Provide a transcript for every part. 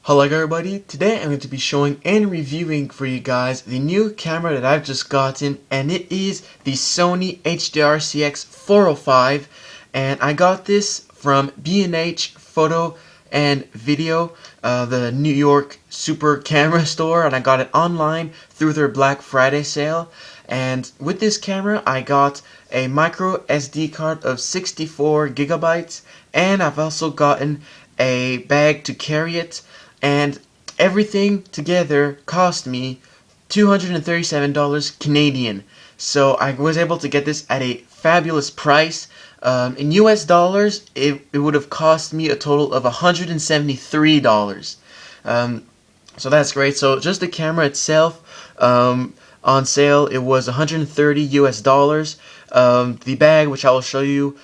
Hello everybody, today I'm going to be showing and reviewing for you guys the new camera that I've just gotten, and it is the Sony CX405, and I got this from B&H Photo and Video, the New York super camera store, and I got it online through their Black Friday sale. And with this camera I got a micro SD card of 64 gigabytes, and I've also gotten a bag to carry it, and everything together cost me $237 Canadian. So I was able to get this at a fabulous price. In US dollars, it would have cost me a total of $173. So that's great. So just the camera itself, on sale, it was 130 US dollars. The bag, which I will show you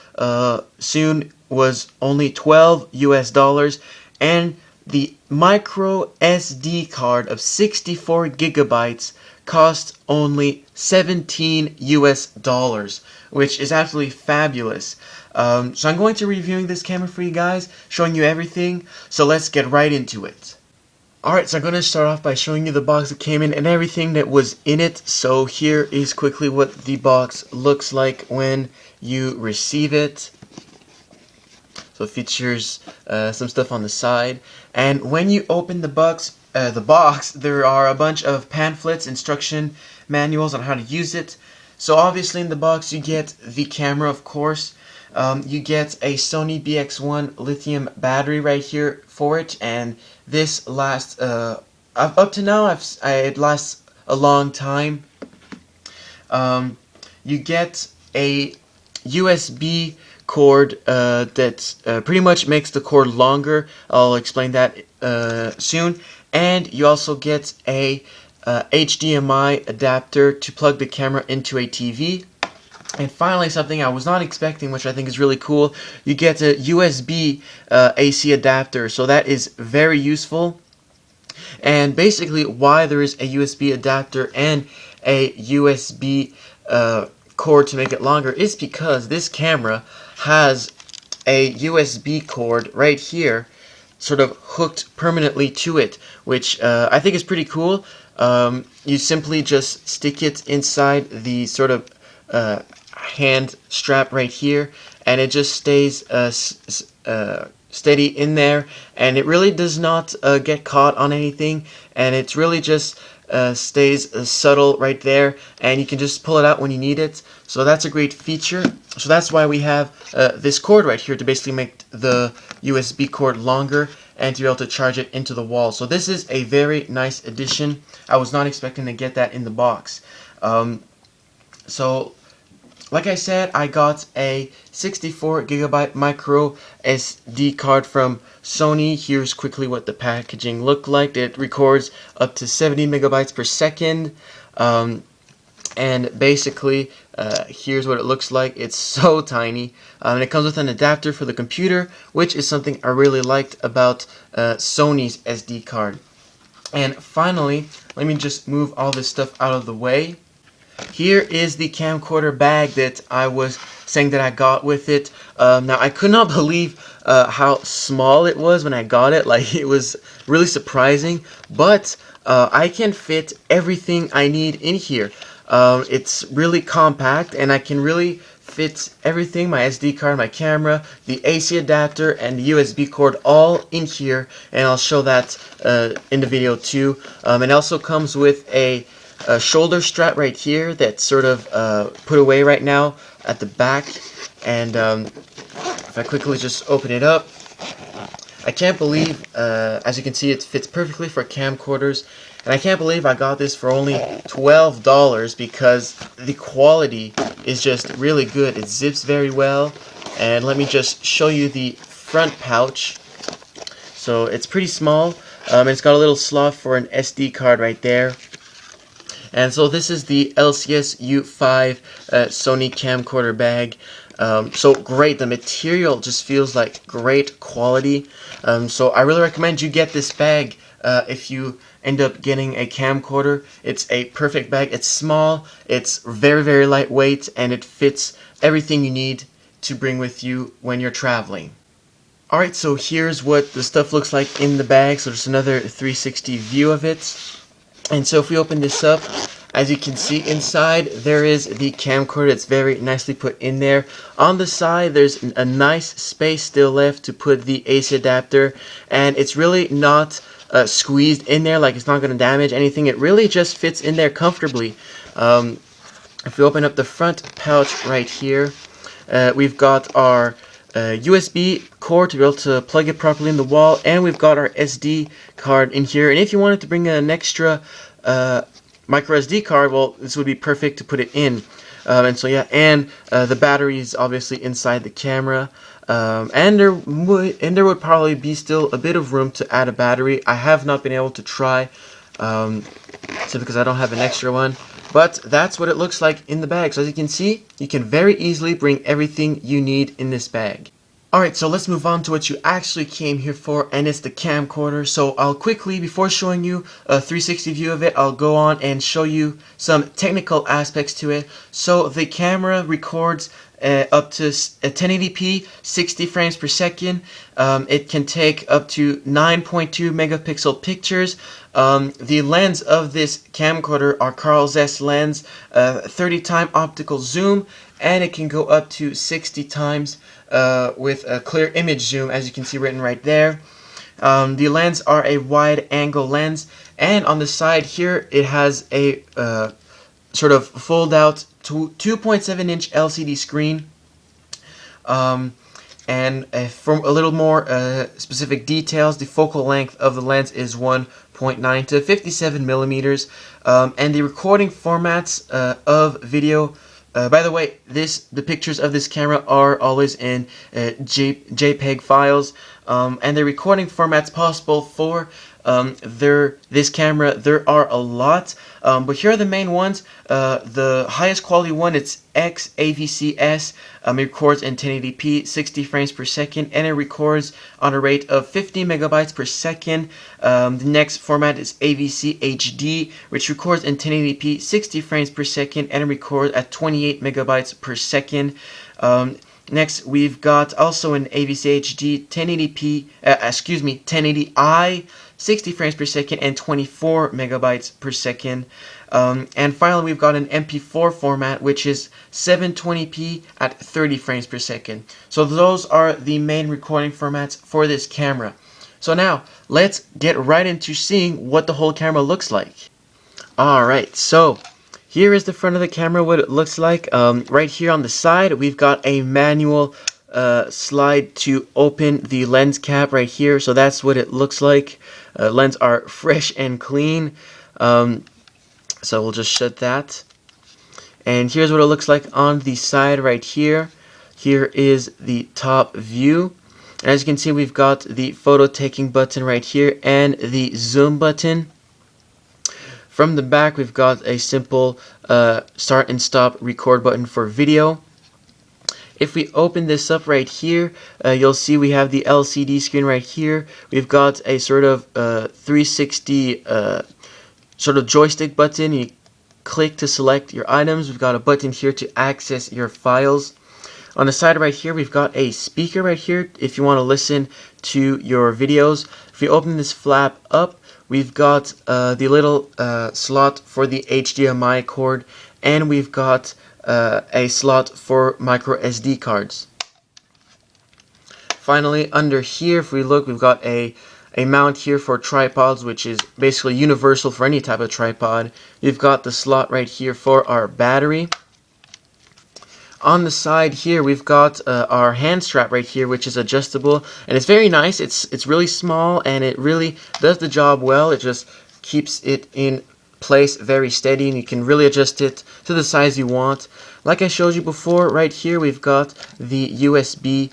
soon, was only 12 US dollars, and the micro SD card of 64 gigabytes cost only 17 US dollars, which is absolutely fabulous. So I'm going to be reviewing this camera for you guys, showing you everything, so let's get right into it. Alright, so I'm going to start off by showing you the box that came in and everything that was in it. So here is quickly what the box looks like when you receive it. So it features some stuff on the side, and when you open the box, there are a bunch of pamphlets, instruction manuals on how to use it. So obviously in the box you get the camera, of course. You get a Sony BX1 lithium battery right here for it, and this lasts up to now it lasts a long time. You get a USB cord that pretty much makes the cord longer. I'll explain that soon. And you also get a HDMI adapter to plug the camera into a TV. And finally, something I was not expecting, which I think is really cool, you get a USB AC adapter. So that is very useful. And basically why there is a USB adapter and a USB cord to make it longer is because this camera has a USB cord right here sort of hooked permanently to it, which I think is pretty cool. You simply just stick it inside the sort of hand strap right here, and it just stays steady in there, and it really does not get caught on anything, and it's really just stays subtle right there, and you can just pull it out when you need it. So that's a great feature. So that's why we have this cord right here to basically make the USB cord longer and to be able to charge it into the wall. So this is a very nice addition. I was not expecting to get that in the box. So like I said, I got a 64 gigabyte micro SD card from Sony. Here's quickly what the packaging looked like. It records up to 70 megabytes per second. And basically, here's what it looks like. It's so tiny. And it comes with an adapter for the computer, which is something I really liked about Sony's SD card. And finally, let me just move all this stuff out of the way. Here is the camcorder bag that I was saying that I got with it. Now, I could not believe how small it was when I got it. Like, it was really surprising. But I can fit everything I need in here. It's really compact, and I can really fit everything, my SD card, my camera, the AC adapter, and the USB cord all in here. And I'll show that in the video too. It also comes with a shoulder strap right here that's sort of put away right now at the back. And if I quickly just open it up, I can't believe, as you can see, it fits perfectly for camcorders. And I can't believe I got this for only $12 because the quality is just really good. It zips very well. And let me just show you the front pouch. So it's pretty small. It's got a little slot for an SD card right there. And so this is the LCS-U5 Sony Camcorder Bag. So great, the material just feels like great quality. So I really recommend you get this bag if you end up getting a camcorder. It's a perfect bag. It's small, it's very, very lightweight, and it fits everything you need to bring with you when you're traveling. Alright, so here's what the stuff looks like in the bag. So there's another 360 view of it. And so if we open this up, as you can see inside, there is the camcorder. It's very nicely put in there. On the side, there's a nice space still left to put the AC adapter. And it's really not squeezed in there, like it's not going to damage anything. It really just fits in there comfortably. If we open up the front pouch right here, we've got our USB cord to be able to plug it properly in the wall, and we've got our SD card in here. And if you wanted to bring an extra micro SD card, well, this would be perfect to put it in. And so yeah, and the battery is obviously inside the camera, and there would probably be still a bit of room to add a battery. I have not been able to try, so because I don't have an extra one. But that's what it looks like in the bag. So as you can see, you can very easily bring everything you need in this bag. Alright, so let's move on to what you actually came here for, and it's the camcorder. So I'll quickly, before showing you a 360 view of it, I'll go on and show you some technical aspects to it. So the camera records up to 1080p, 60 frames per second. It can take up to 9.2 megapixel pictures. The lens of this camcorder are Carl Zeiss lens, 30-time optical zoom, and it can go up to 60 times with a clear image zoom, as you can see written right there. The lens are a wide angle lens, and on the side here it has a sort of fold out 2.7-inch LCD screen. And for a little more specific details, the focal length of the lens is 1.9 to 57 millimeters, and the recording formats of video. By the way, the pictures of this camera are always in JPEG files, and the recording formats possible for this camera, there are a lot, but here are the main ones. The highest quality one, it's XAVCS. It records in 1080p, 60 frames per second, and it records on a rate of 50 megabytes per second. The next format is AVC HD, which records in 1080p, 60 frames per second, and it records at 28 megabytes per second. Next, we've got also an AVC HD 1080p, 1080i, 60 frames per second, and 24 megabytes per second. And finally, we've got an MP4 format, which is 720p at 30 frames per second. So those are the main recording formats for this camera. So now, let's get right into seeing what the whole camera looks like. Alright, so here is the front of the camera, what it looks like. Right here on the side, we've got a manual slide to open the lens cap right here. So that's what it looks like. Lens are fresh and clean. So we'll just shut that. And here's what it looks like on the side right here. Here is the top view. And as you can see, we've got the photo taking button right here and the zoom button. From the back, we've got a simple start and stop record button for video. If we open this up right here, you'll see we have the LCD screen right here. We've got a sort of 360 sort of joystick button. You click to select your items. We've got a button here to access your files. On the side right here, we've got a speaker right here if you want to listen to your videos. If you open this flap up, we've got the little slot for the HDMI cord, and we've got a slot for micro SD cards. Finally, under here, if we look, we've got a mount here for tripods, which is basically universal for any type of tripod. You've got the slot right here for our battery. On the side here, we've got our hand strap right here, which is adjustable, and it's very nice. It's really small, and it really does the job well. It just keeps it in place very steady, and you can really adjust it to the size you want. Like I showed you before, right here we've got the USB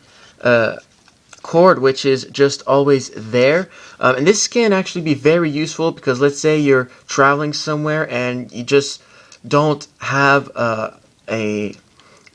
cord, which is just always there, and this can actually be very useful because let's say you're traveling somewhere and you just don't have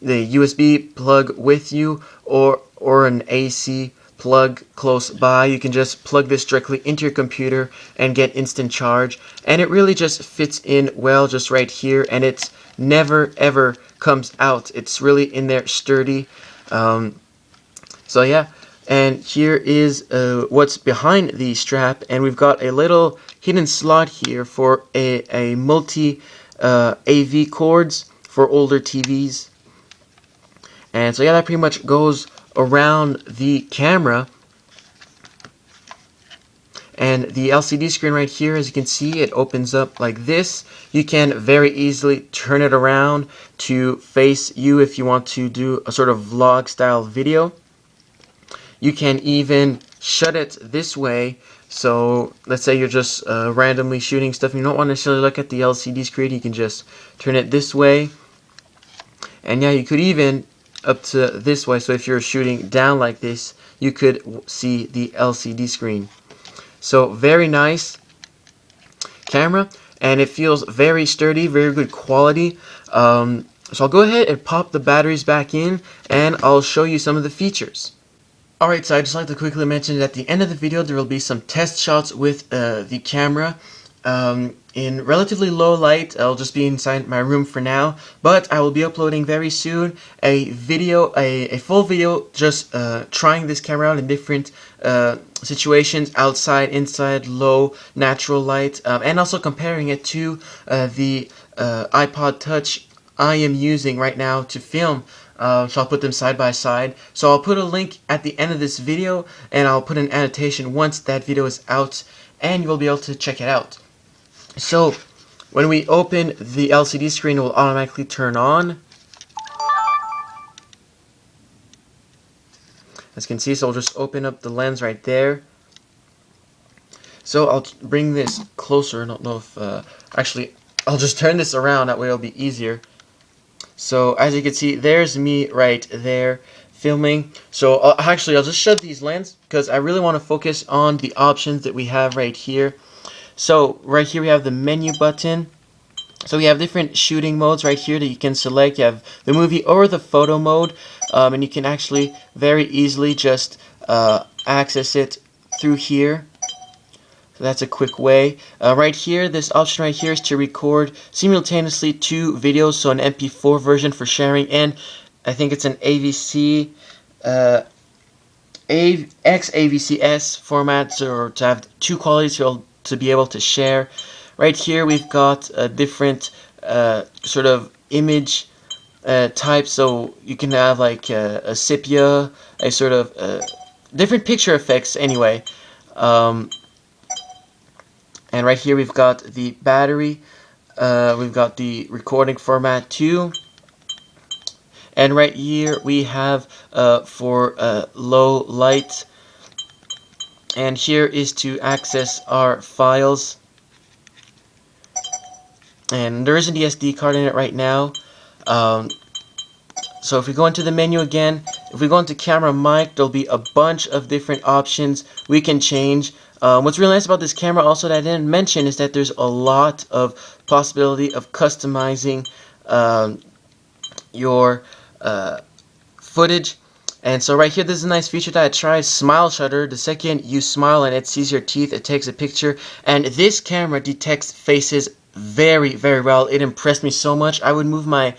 the USB plug with you, or an AC plug close by. You can just plug this directly into your computer and get instant charge, and it really just fits in well just right here, and it's never ever comes out. It's really in there sturdy. So yeah, And here is what's behind the strap, and we've got a little hidden slot here for a multi AV cords for older TVs. And so yeah, that pretty much goes around the camera. And the LCD screen right here, as you can see, it opens up like this. You can very easily turn it around to face you if you want to do a sort of vlog style video. You can even shut it this way. So let's say you're just randomly shooting stuff and you don't want to necessarily look at the LCD screen. You can just turn it this way. And yeah, you could even up to this way. So if you're shooting down like this, you could see the LCD screen. So very nice camera, and it feels very sturdy, very good quality. So I'll go ahead and pop the batteries back in, and I'll show you some of the features. Alright, so I'd just like to quickly mention that at the end of the video there will be some test shots with the camera. In relatively low light. I'll just be inside my room for now, but I will be uploading very soon a video, a full video, just trying this camera out in different situations, outside, inside, low, natural light, and also comparing it to the iPod Touch I am using right now to film. So I'll put them side by side. So I'll put a link at the end of this video, and I'll put an annotation once that video is out, and you'll be able to check it out. So when we open the LCD screen, it will automatically turn on. As you can see, so I'll just open up the lens right there. So I'll bring this closer. I don't know if actually I'll just turn this around, that way it'll be easier. So as you can see, there's me right there filming. So I'll just shut these lenses because I really want to focus on the options that we have right here. So right here we have the menu button. So we have different shooting modes right here that you can select. You have the movie or the photo mode, and you can actually very easily just access it through here. So that's a quick way. Right here, this option right here is to record simultaneously 2 videos, so an MP4 version for sharing, and I think it's an AVC XAVCS format, or to have 2 qualities to be able to share. Right here we've got a different sort of image type, so you can have like a sepia, a sort of different picture effects anyway. And right here we've got the battery, we've got the recording format too, and right here we have for low light. And here is to access our files. And there isn't the SD card in it right now. So if we go into the menu again, if we go into camera mic, there'll be a bunch of different options we can change. What's really nice about this camera also that I didn't mention is that there's a lot of possibility of customizing your footage. And so right here, this is a nice feature that I tried, Smile Shutter. The second you smile and it sees your teeth, it takes a picture. And this camera detects faces very, very well. It impressed me so much. I would move my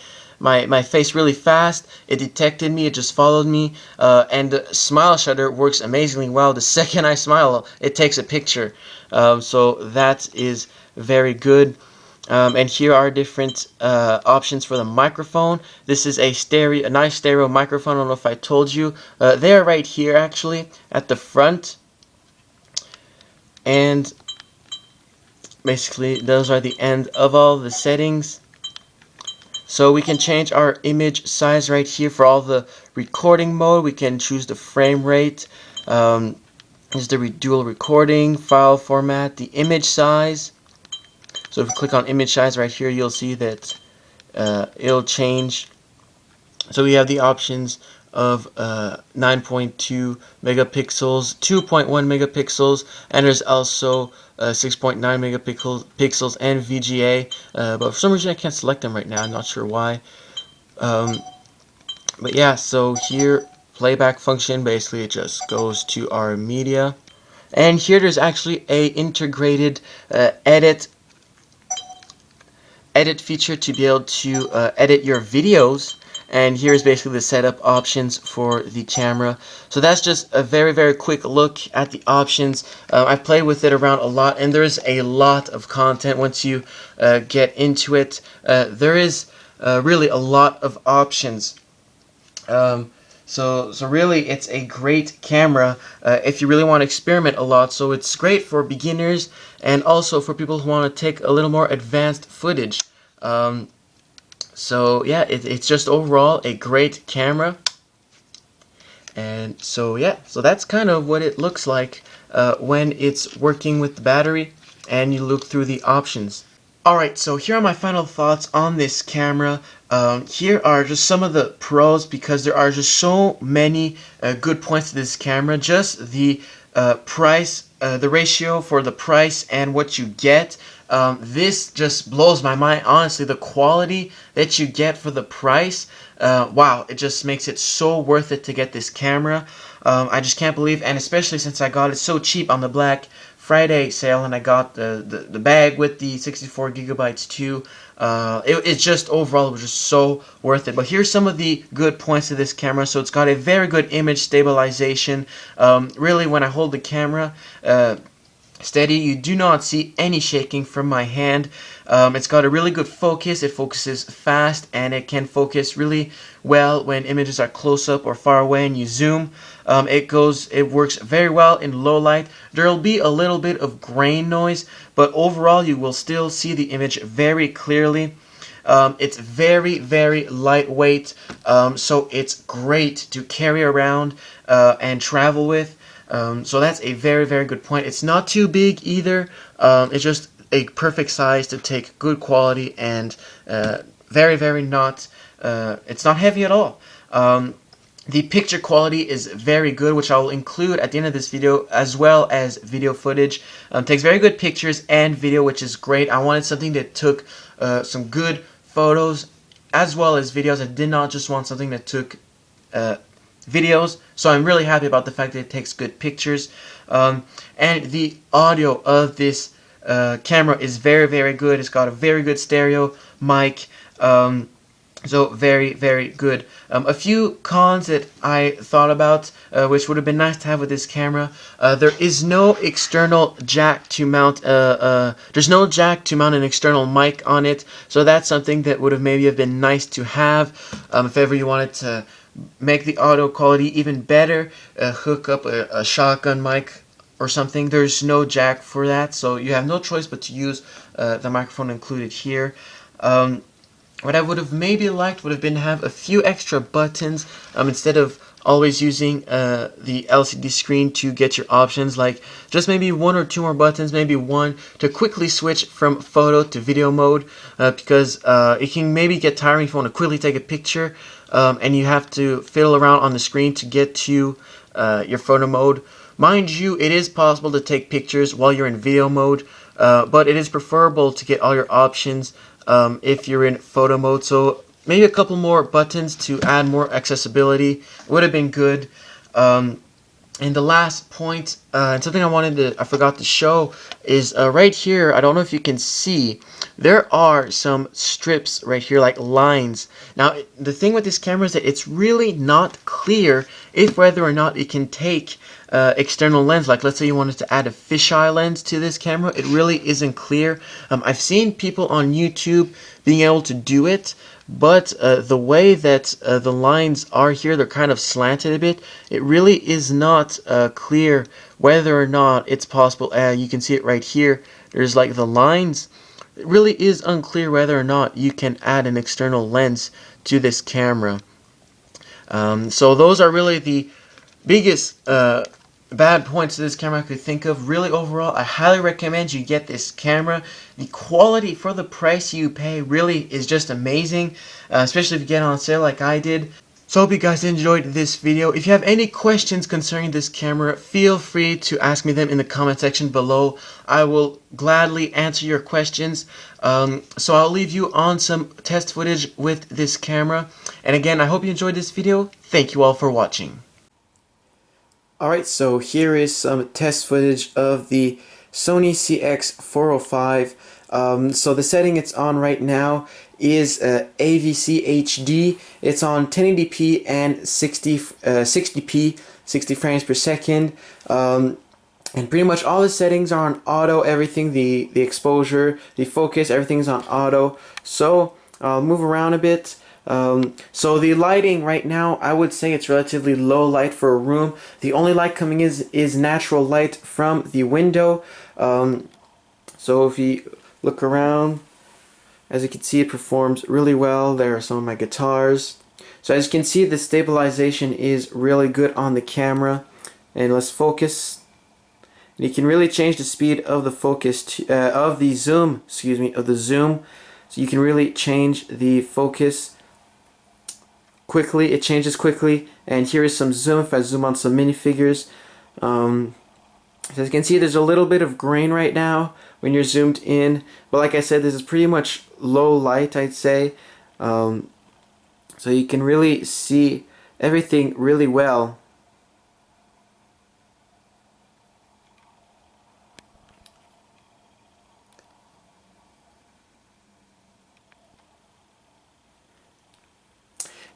face really fast. It detected me. It just followed me. And the Smile Shutter works amazingly well. The second I smile, it takes a picture. So that is very good. And here are different options for the microphone. This is a nice stereo microphone. I don't know if I told you. They're right here actually at the front. And basically those are the end of all the settings. So we can change our image size right here for all the recording mode. We can choose the frame rate. This is the dual recording, file format, the image size. So if you click on image size right here, you'll see that it'll change. So we have the options of 9.2 megapixels, 2.1 megapixels, and there's also 6.9 megapixels and VGA. But for some reason I can't select them right now. I'm not sure why. But yeah, so here, playback function, basically it just goes to our media. And here there's actually a integrated edit feature to be able to edit your videos. and here's basically the setup options for the camera. So that's just a very quick look at the options. I've played with it around a lot, and there's a lot of content once you get into it. There is really a lot of options. So really, it's a great camera if you really want to experiment a lot. So it's great for beginners and also for people who want to take a little more advanced footage. So yeah, it's just overall a great camera. And so yeah, so that's kind of what it looks like when it's working with the battery and you look through the options. Alright, so here are my final thoughts on this camera. Here are just some of the pros, because there are just so many good points to this camera. Just the price, the ratio for the price and what you get. This just blows my mind, honestly. The quality that you get for the price, wow, it just makes it so worth it to get this camera. I just can't believe, and especially since I got it so cheap on the Black Friday sale, and I got the bag with the 64 gigabytes too. It's just overall, it was just so worth it. But here's some of the good points of this camera. So it's got a very good image stabilization. Really, when I hold the camera steady, you do not see any shaking from my hand. It's got a really good focus. It focuses fast, and it can focus really well when images are close up or far away and you zoom. It works very well in low light. There'll be a little bit of grain noise, but overall you will still see the image very clearly. It's very lightweight, so it's great to carry around and travel with. So that's a very good point. It's not too big either. It's just a perfect size to take good quality, and very not. It's not heavy at all. The picture quality is very good, which I will include at the end of this video, as well as video footage. Takes very good pictures and video, which is great. I wanted something that took some good photos as well as videos. I did not just want something that took videos, so I'm really happy about the fact that it takes good pictures. And the audio of this camera is very good. It's got a very good stereo mic, so very good. A few cons that I thought about, which would have been nice to have with this camera. There is no external jack to mount. There's no jack to mount an external mic on it, so that's something that would have maybe have been nice to have if ever you wanted to make the audio quality even better. Hook up a shotgun mic or something. There's no jack for that, so you have no choice but to use the microphone included here. What I would have maybe liked would have been to have a few extra buttons instead of always using the LCD screen to get your options. Like just maybe one or two more buttons, maybe one to quickly switch from photo to video mode, because it can maybe get tiring if you want to quickly take a picture and you have to fiddle around on the screen to get to your photo mode. Mind you, it is possible to take pictures while you're in video mode, but it is preferable to get all your options if you're in photo mode. So maybe a couple more buttons to add more accessibility would have been good. And the last point, and something I forgot to show, is right here. I don't know if you can see, there are some strips right here, like lines. Now, the thing with this camera is that it's really not clear if whether or not it can take external lens. Like let's say you wanted to add a fisheye lens to this camera, it really isn't clear. I've seen people on YouTube being able to do it, but the way that the lines are here, they're kind of slanted a bit. It really is not clear whether or not it's possible. You can see it right here. There's like the lines. It really is unclear whether or not you can add an external lens to this camera. So those are really the biggest bad points to this camera I could think of. Really, overall, I highly recommend you get this camera. The quality for the price you pay really is just amazing, especially if you get on sale like I did. So I hope you guys enjoyed this video. If you have any questions concerning this camera, feel free to ask me them in the comment section below. I will gladly answer your questions. So I'll leave you on some test footage with this camera. And again, I hope you enjoyed this video. Thank you all for watching. Alright, so here is some test footage of the Sony CX405. So the setting it's on right now is AVC HD. It's on 1080p and 60p, 60 frames per second. And pretty much all the settings are on auto. Everything, the exposure, the focus, everything's on auto. So I'll move around a bit. So the lighting right now, I would say it's relatively low light for a room. The only light coming is natural light from the window. So if you look around, as you can see, it performs really well. There are some of my guitars. So as you can see, the stabilization is really good on the camera. And let's focus. You can really change the speed of the focus of the zoom, of the zoom. So you can really change the focus quickly. It changes quickly. And here is some zoom. If I zoom on some minifigures, as you can see, there's a little bit of grain right now when you're zoomed in. But like I said, this is pretty much low light, I'd say. So you can really see everything really well.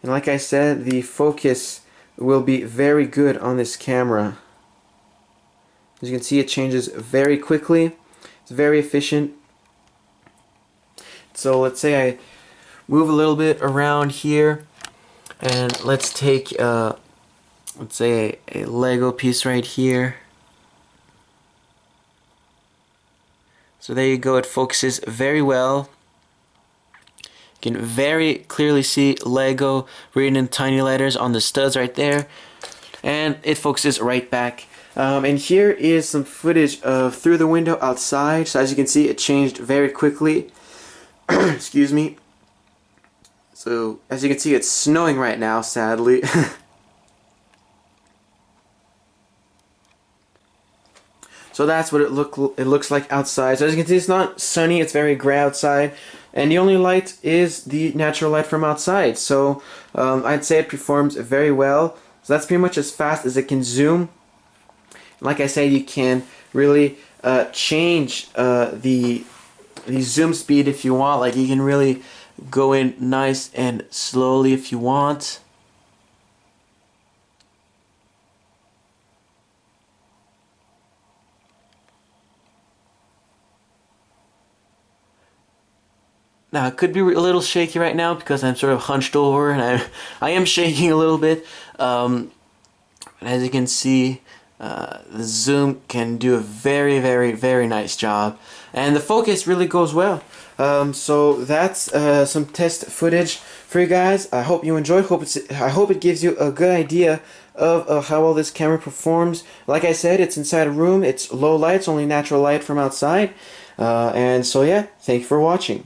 And like I said, the focus will be very good on this camera. As you can see, it changes very quickly. It's very efficient. So let's say I move a little bit around here, and let's take let's say a Lego piece right here. So there you go, it focuses very well. You can very clearly see Lego written in tiny letters on the studs right there, and it focuses right back. And here is some footage of through the window outside. So as you can see, it changed very quickly. Excuse me. So as you can see, it's snowing right now, sadly. So that's what it looks like outside. So as you can see, it's not sunny, it's very gray outside. And the only light is the natural light from outside. So I'd say it performs very well. So that's pretty much as fast as it can zoom. Like I said, you can really change the zoom speed if you want. Like you can really go in nice and slowly if you want. Now it could be a little shaky right now because I'm sort of hunched over and I am shaking a little bit. As you can see, the zoom can do a very, very, very nice job, and the focus really goes well. So that's some test footage for you guys. I hope you enjoyed. I hope it gives you a good idea of how well this camera performs. Like I said, it's inside a room. It's low light. It's only natural light from outside. And so yeah, thank you for watching.